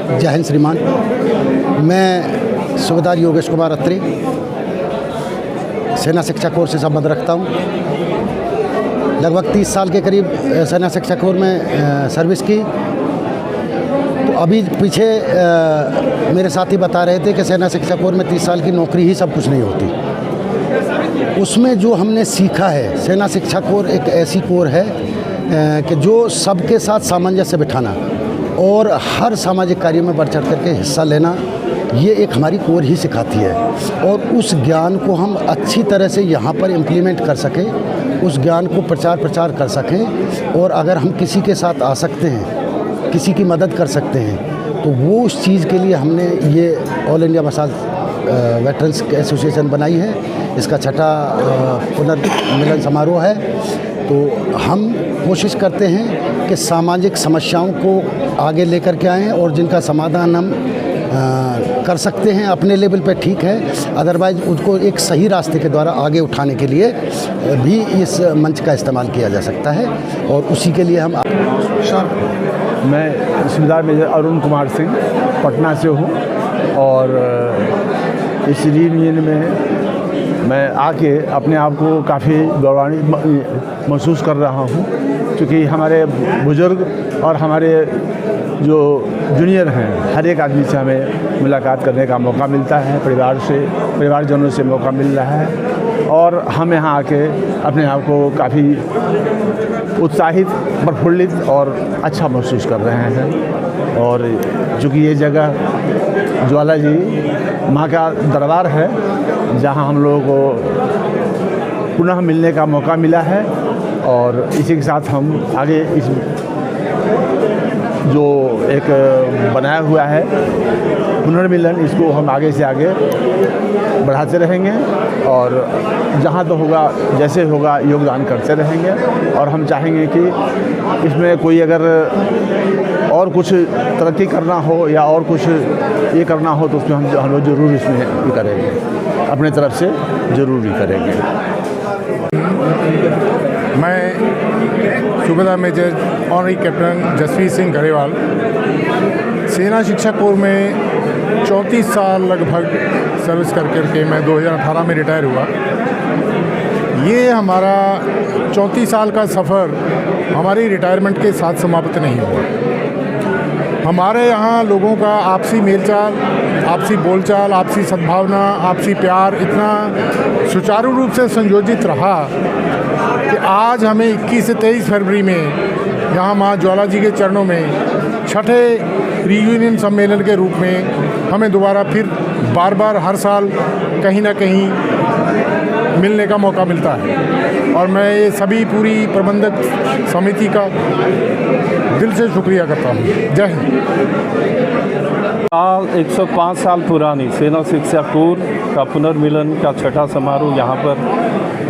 जय हिंद श्रीमान। मैं सूबेदार योगेश कुमार अत्री सेना शिक्षा कोर से संबंध रखता हूँ। लगभग 30 साल के करीब सेना शिक्षा कोर में सर्विस की। तो अभी पीछे मेरे साथी बता रहे थे कि सेना शिक्षा कोर में 30 साल की नौकरी ही सब कुछ नहीं होती। उसमें जो हमने सीखा है, सेना शिक्षा कोर एक ऐसी कोर है कि जो सबके साथ सामंजस्य बिठाना और हर सामाजिक कार्यों में बढ़ चढ़ करके हिस्सा लेना, ये एक हमारी कोर ही सिखाती है। और उस ज्ञान को हम अच्छी तरह से यहाँ पर इम्प्लीमेंट कर सकें, उस ज्ञान को प्रचार कर सकें, और अगर हम किसी के साथ आ सकते हैं, किसी की मदद कर सकते हैं, तो वो उस चीज़ के लिए हमने ये ऑल इंडिया मसाल वेटरन्स एसोसिएशन बनाई है। इसका छठा पुनर्मिलन समारोह है। तो हम कोशिश करते हैं कि सामाजिक समस्याओं को आगे लेकर के आएँ, और जिनका समाधान हम कर सकते हैं अपने लेवल पे, ठीक है, अदरवाइज़ उसको एक सही रास्ते के द्वारा आगे उठाने के लिए भी इस मंच का इस्तेमाल किया जा सकता है। और उसी के लिए हम मैं सूबेदार मेजर अरुण कुमार सिंह पटना से हूँ, और इस रीयूनियन में मैं आके अपने आप को काफ़ी गौरवान्वित महसूस कर रहा हूँ, क्योंकि हमारे बुज़ुर्ग और हमारे जो जूनियर हैं, हर एक आदमी से हमें मुलाकात करने का मौका मिलता है, परिवारजनों से मौका मिल रहा है, और हम यहाँ आके अपने आप को काफ़ी उत्साहित, प्रफुल्लित और अच्छा महसूस कर रहे हैं। और चूँकि ये जगह ज्वाला जी माँ का दरबार है, जहाँ हम लोगों को पुनः मिलने का मौका मिला है, और इसी के साथ हम आगे इस जो एक बनाया हुआ है पुनर्मिलन, इसको हम आगे से आगे बढ़ाते रहेंगे, और जहाँ तो होगा, जैसे होगा, योगदान करते रहेंगे। और हम चाहेंगे कि इसमें कोई अगर और कुछ तरक्की करना हो या और कुछ ये करना हो, तो उसमें हम लोग ज़रूर इसमें ये करेंगे, अपने तरफ से ज़रूर ही करेंगे। मैं Subedar major honorary captain Jasvir Singh Grewal सेना शिक्षा कोर में 34 साल लगभग सर्विस करके मैं 2018 में रिटायर हुआ। ये हमारा 34 साल का सफ़र हमारी रिटायरमेंट के साथ समाप्त नहीं हुआ। हमारे यहाँ लोगों का आपसी मेलचाल, आपसी बोलचाल, आपसी सद्भावना, आपसी प्यार इतना सुचारू रूप से संयोजित रहा कि आज हमें 21 से 23 फरवरी में यहाँ माँ ज्वाला जी के चरणों में छठे रीयूनियन सम्मेलन के रूप में हमें दोबारा फिर बार हर साल कहीं ना कहीं मिलने का मौका मिलता है। और मैं ये सभी पूरी प्रबंधक समिति का दिल से शुक्रिया करता हूँ। जय हिंद। 105 साल पुरानी सेना शिक्षा कोर का पुनर्मिलन का छठा समारोह यहाँ पर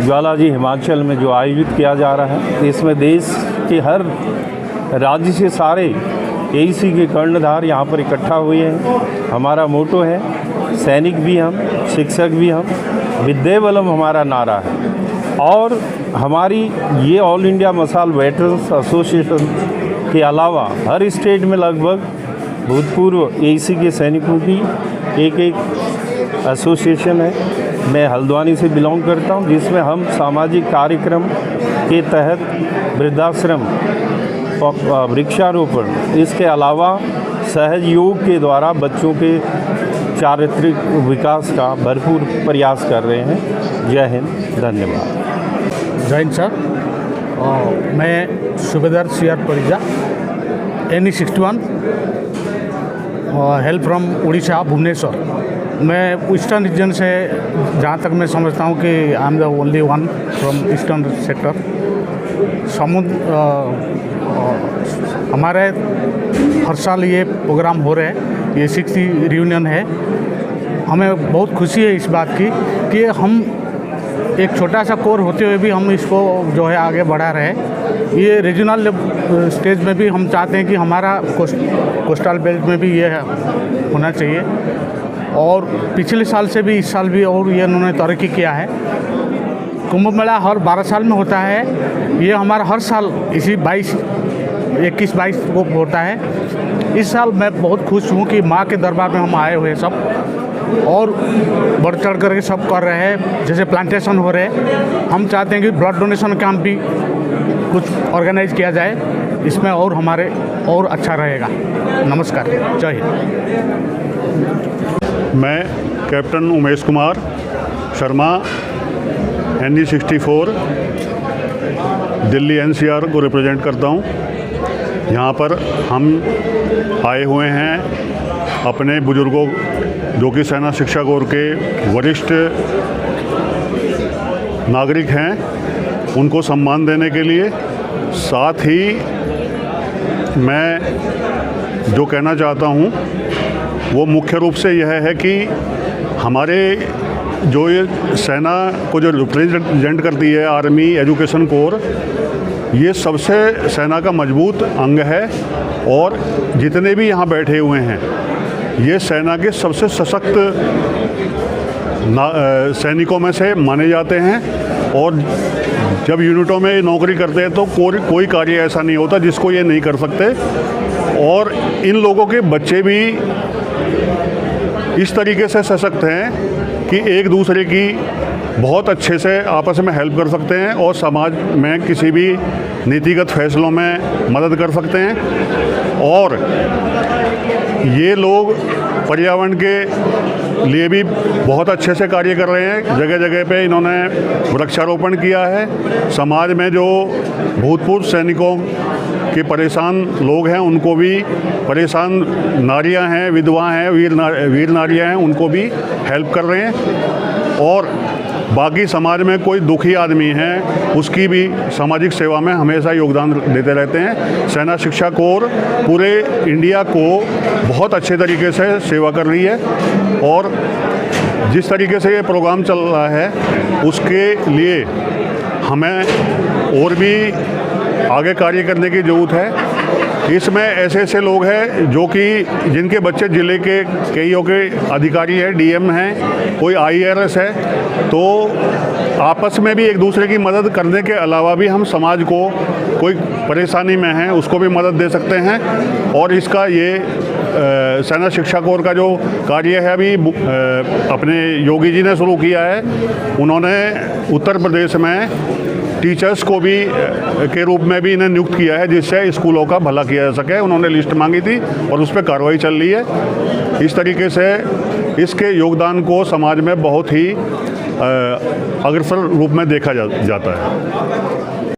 ज्वाला जी हिमाचल में जो आयोजित किया जा रहा है, इसमें देश के हर राज्य से सारे एईसी के कर्णधार यहाँ पर इकट्ठा हुए हैं। हमारा मोटो है, सैनिक भी हम, शिक्षक भी हम, विद्या बलम हमारा नारा है। और हमारी ये ऑल इंडिया मसाल वेटरन्स एसोसिएशन के अलावा हर स्टेट में लगभग भूतपूर्व एईसी के सैनिकों की एक एसोसिएशन है। मैं हल्द्वानी से बिलोंग करता हूं, जिसमें हम सामाजिक कार्यक्रम के तहत वृद्धाश्रम, वृक्षारोपण, इसके अलावा सहयोग के द्वारा बच्चों के चारित्रिक विकास का भरपूर प्रयास कर रहे हैं। जय हिंद, धन्यवाद। जय हिंद सर। मैं Subedar CR Parija NE 61 help from Orissa Bhubaneswar. मैं ईस्टर्न रीजन से, जहाँ तक मैं समझता हूँ कि I am the only one from eastern sector. हमारे हर साल ये प्रोग्राम हो रहे हैं, ये 6th रीयूनियन है। हमें बहुत खुशी है इस बात की कि हम एक छोटा सा कोर होते हुए भी हम इसको जो है आगे बढ़ा रहे हैं। ये रीजनल स्टेज में भी हम चाहते हैं कि हमारा कोस्टल बेल्ट में भी ये होना चाहिए, और पिछले साल से भी इस साल भी और ये उन्होंने तरक्की किया है। कुंभ मेला हर 12 साल में होता है, ये हमारा हर साल इसी 21-22 को होता है। इस साल मैं बहुत खुश हूँ कि माँ के दरबार में हम आए हुए सब और बढ़ चढ़ करके सब कर रहे हैं, जैसे प्लांटेशन हो रहे हैं। हम चाहते हैं कि ब्लड डोनेशन कैंप भी कुछ ऑर्गेनाइज किया जाए, इसमें और हमारे और अच्छा रहेगा। नमस्कार, जय हिंद। मैं captain Umesh Kumar Sharma NE 64 Delhi NCR को रिप्रेजेंट करता हूँ। यहाँ पर हम आए हुए हैं अपने बुजुर्गों जो कि सेना शिक्षा कोर के वरिष्ठ नागरिक हैं, उनको सम्मान देने के लिए। साथ ही मैं जो कहना चाहता हूँ वो मुख्य रूप से यह है कि हमारे जो ये सेना को जो रिप्रेजेंट करती है आर्मी एजुकेशन कोर, ये सबसे सेना का मजबूत अंग है और जितने भी यहाँ बैठे हुए हैं ये सेना के सबसे सशक्त सैनिकों में से माने जाते हैं। और जब यूनिटों में नौकरी करते हैं तो कोई कार्य ऐसा नहीं होता जिसको ये नहीं कर सकते। और इन लोगों के बच्चे भी इस तरीके से सशक्त हैं कि एक दूसरे की बहुत अच्छे से आपस में हेल्प कर सकते हैं और समाज में किसी भी नीतिगत फैसलों में मदद कर सकते हैं। और ये लोग पर्यावरण के लिए भी बहुत अच्छे से कार्य कर रहे हैं। जगह जगह पे इन्होंने वृक्षारोपण किया है। समाज में जो भूतपूर्व सैनिकों के परेशान लोग हैं उनको भी, परेशान नारियां हैं, विधवा हैं, वीर नारियां हैं, उनको भी हेल्प कर रहे हैं। और बाकी समाज में कोई दुखी आदमी है उसकी भी सामाजिक सेवा में हमेशा योगदान देते रहते हैं। सेना शिक्षा कोर पूरे इंडिया को बहुत अच्छे तरीके से सेवा कर रही है और जिस तरीके से ये प्रोग्राम चल रहा है उसके लिए हमें और भी आगे कार्य करने की ज़रूरत है। इसमें ऐसे ऐसे लोग हैं जो कि जिनके बच्चे ज़िले के कईयों के अधिकारी हैं, DM हैं, कोई IRS है, तो आपस में भी एक दूसरे की मदद करने के अलावा भी हम समाज को कोई परेशानी में है उसको भी मदद दे सकते हैं। और इसका ये सेना शिक्षा कोर का जो कार्य है अभी अपने योगी जी ने शुरू किया है। उन्होंने उत्तर प्रदेश में टीचर्स को भी के रूप में भी इन्हें नियुक्त किया है जिससे स्कूलों का भला किया जा सके। उन्होंने लिस्ट मांगी थी और उस पर कार्रवाई चल रही है। इस तरीके से इसके योगदान को समाज में बहुत ही अग्रसर रूप में देखा जाता है।